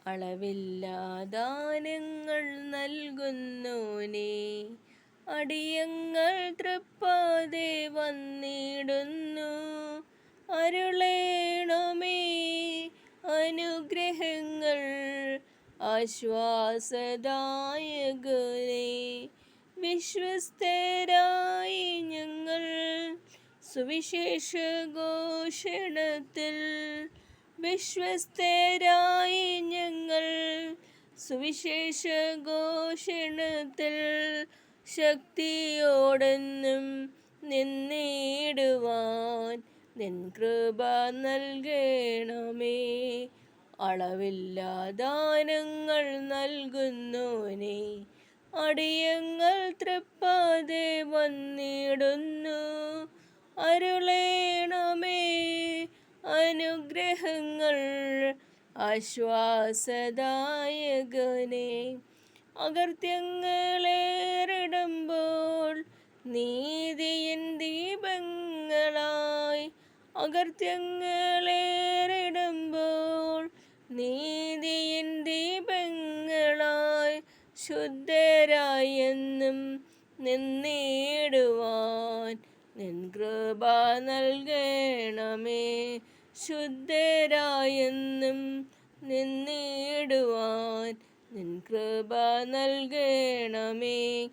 അളവില്ലാദാനങ്ങൾ നൽകുന്നോനേ, അടിയങ്ങൾ തൃപ്പാതെ വന്നിടുന്നു. അരുളേണമേ അനുഗ്രഹങ്ങൾ ആശ്വാസദായകനേ. വിശ്വസ്തരായി ഞങ്ങൾ സുവിശേഷ ഘോഷണത്തിൽ, വിശ്വസ്തരായി ഞങ്ങൾ സുവിശേഷ ഘോഷണത്തിൽ ശക്തിയോടെന്നും നിന്നിടുവാൻ നിൻ കൃപ നൽകണമേ. അളവില്ലാദാനങ്ങൾ നൽകുന്നോനേ, അടിയങ്ങൾ തൃപ്പാതെ വന്നിടുന്നു. അരുളേണമേ അനുഗ്രഹങ്ങൾ ആശ്വാസദായകനേ. അകൃത്യങ്ങളേറിടുമ്പോൾ നീതിയിൻ ദീപങ്ങളായി, അകൃത്യങ്ങളേറിടുമ്പോൾ നീതിയിൻ ദീപങ്ങളായി ശുദ്ധരായി എന്നും നിന്നിടുവാൻ നിൻ കൃപ നൽകണമേ. ശുദ്ധരായി എന്നും നിന്നിടുവാൻ നിൻ കൃപ നൽകണമേ.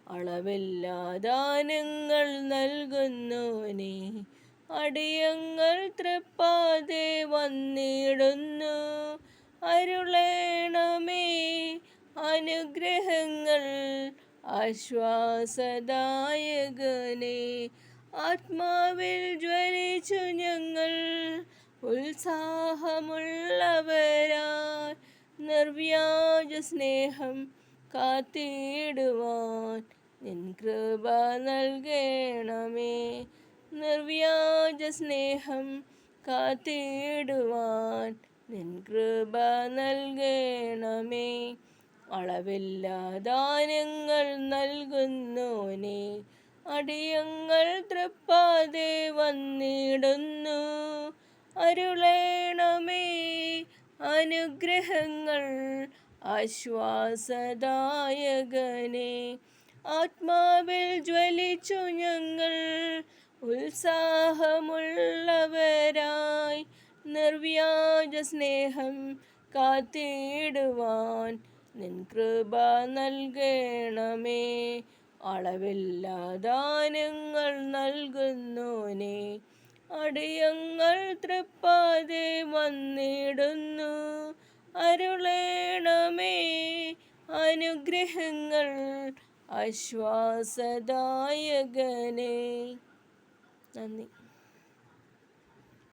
അളവില്ലാദാനങ്ങൾ നൽകുന്നോനേ, അടിയങ്ങൾ തൃപ്പാതെ വന്നിടുന്നു. അരുളേണമേ അനുഗ്രഹങ്ങൾ ആശ്വാസദായകനേ. ആത്മാവിൽ ജ്വലിച്ചു ഞങ്ങൾ ഉത്സാഹമുള്ളവരായി നിർവ്യാജ സ്നേഹം കാത്തിടുവാൻ നിൻ കൃപ നൽകണമേ. നിർവ്യാജ സ്നേഹം കാത്തിടുവാൻ നിൻ കൃപ നൽകണമേ. അളവില്ലാദാനങ്ങൾ നൽകുന്നോനേ, അടിയങ്ങൾ തൃപ്പാതെ വന്നിടുന്നു. അരുളേണമേ അനുഗ്രഹങ്ങൾ ആശ്വാസദായകനേ. ആത്മാവിൽ ജ്വലിച്ചു ഞങ്ങൾ ഉത്സാഹമുള്ളവരായി നിർവ്യാജ സ്നേഹം കാത്തിടുവാൻ നിൻ കൃപ നൽകണമേ. അളവില്ലാദാനങ്ങൾ നൽകുന്നോനേ, അടിയങ്ങൾ തൃപ്പാതെ വന്നിടുന്നു. അരുളേണമേ അനുഗ്രഹങ്ങൾ ആശ്വാസദായകനേ. നന്ദി.